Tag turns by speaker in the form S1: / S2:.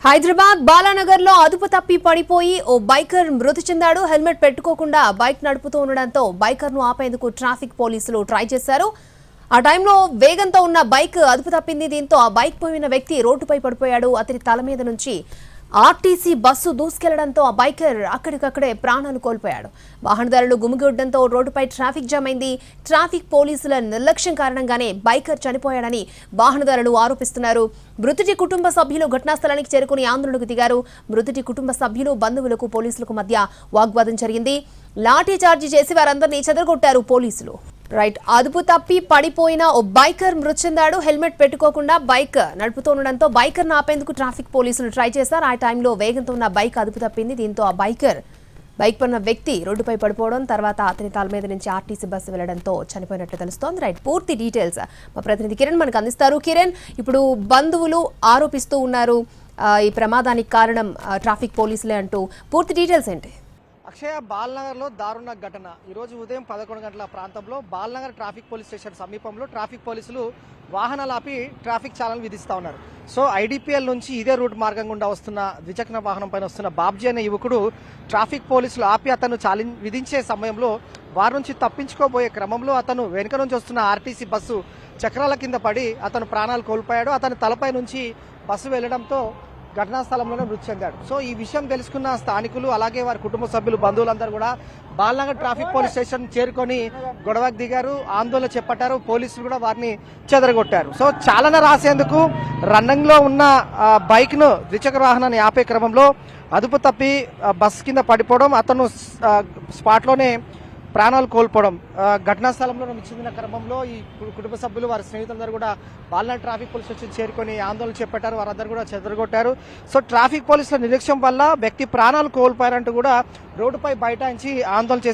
S1: హైదరాబాద్ బాలానగర్ లో అదుపు తప్పి పడిపోయి ఓ బైకర్ మృతి చెందాడు. హెల్మెట్ పెట్టుకోకుండా బైక్ నడుపుతూ ఉండడంతో బైకర్ ను ఆపేందుకు ట్రాఫిక్ పోలీసులు ట్రై చేశారు. ఆ టైంలో వేగంతో ఉన్న బైక్ అదుపు తప్పింది. దీంతో ఆ బైక్ పోయిన వ్యక్తి రోడ్డుపై పడిపోయాడు. అతని తల మీద నుంచి ఆర్టీసీ బస్సు దూసుకెళ్లడంతో ఆ బైకర్ అక్కడికక్కడే ప్రాణాలు కోల్పోయాడు. వాహనదారులు గుమిగూడడంతో రోడ్డుపై ట్రాఫిక్ జామ్ అయింది. ట్రాఫిక్ పోలీసుల నిర్లక్ష్యం కారణంగానే బైకర్ చనిపోయాడని వాహనదారులు ఆరోపిస్తున్నారు. మృతుడి కుటుంబ సభ్యులు ఘటనా స్థలానికి చేరుకుని ఆందోళనకు దిగారు. మృతుడి కుటుంబ సభ్యులు బంధువులకు పోలీసులకు మధ్య వాగ్వాదం జరిగింది. లాఠీ చార్జీ చేసి వారందరినీ చెదరగొట్టారు పోలీసులు. రైట్, అదుపు తప్పి పడిపోయిన ఓ బైకర్ మృతి చెందాడు. హెల్మెట్ పెట్టుకోకుండా బైక్ నడుపుతుండడంతో బైకర్ ఆపేందుకు ట్రాఫిక్ పోలీసులు ట్రై చేశారు. ఆ టైంలో వేగంతో ఉన్న బైక్ అదుపు తప్పింది. దీంతో ఆ బైక్ పన్న వ్యక్తి రోడ్డుపై పడిపోవడం, తర్వాత అతని తల మీద నుంచి ఆర్టీసీ బస్సు వెళ్లడంతో చనిపోయినట్లు తెలుస్తోంది. రైట్, పూర్తి డీటెయిల్స్ మా ప్రతినిధి కిరణ్ మనకు అందిస్తారు. కిరణ్, ఇప్పుడు బంధువులు ఆరోపిస్తూ ఉన్నారు ఈ ప్రమాదానికి కారణం ట్రాఫిక్ పోలీసులే అంటూ, పూర్తి డీటెయిల్స్ ఏంటి?
S2: అక్షయ, బాల్నగర్లో దారుణ ఘటన. ఈరోజు ఉదయం 11 గంటల ప్రాంతంలో బాల్నగర్ ట్రాఫిక్ పోలీస్ స్టేషన్ సమీపంలో ట్రాఫిక్ పోలీసులు వాహనాలు ఆపి ట్రాఫిక్ ఛానల్ విధిస్తూ ఉన్నారు. సో ఐడిపిఎల్ నుంచి ఇదే రూట్ మార్గం గుండా వస్తున్న ద్విచక్ర వాహనం పైన వస్తున్న బాబ్జీ అనే యువకుడు ట్రాఫిక్ పోలీసులు ఆపి అతను విధించే సమయంలో వారి నుంచి తప్పించుకోబోయే క్రమంలో అతను వెనుక నుంచి వస్తున్న ఆర్టీసీ బస్సు చక్రాల కింద పడి అతను ప్రాణాలు కోల్పోయాడు. అతని తలపై నుంచి బస్సు వెళ్లడంతో ఘటనా స్థలంలోనే మృతి చెందాడు. సో ఈ విషయం తెలుసుకున్న స్థానికులు, అలాగే వారి కుటుంబ సభ్యులు, బంధువులందరూ కూడా బాల్నగర్ ట్రాఫిక్ పోలీస్ స్టేషన్ చేరుకొని గొడవకు దిగారు, ఆందోళన చేపట్టారు. పోలీసులు కూడా వారిని చెదరగొట్టారు. సో చాలన రాసేందుకు రన్నింగ్ లో ఉన్న బైక్ ను, ద్విచక్ర వాహనాన్ని ఆపే క్రమంలో అదుపు తప్పి బస్ కింద పడిపోవడం, అతను స్పాట్ లోనే ప్రాణాలు కోల్పోవడం, ఘటనా స్థలంలో చెందిన క్రమంలో ఈ కుటుంబ సభ్యులు, వారి స్నేహితులందరూ కూడా బాల్నగర్ ట్రాఫిక్ పోలీస్ స్టేషన్ చేరుకొని ఆందోళన చేపట్టారు. వారందరూ కూడా చెదరగొట్టారు. సో ట్రాఫిక్ పోలీసుల నిర్లక్ష్యం వల్ల వ్యక్తి ప్రాణాలు కోల్పోయారంటూ కూడా రోడ్డుపై బైఠాయించి ఆందోళన చేశారు.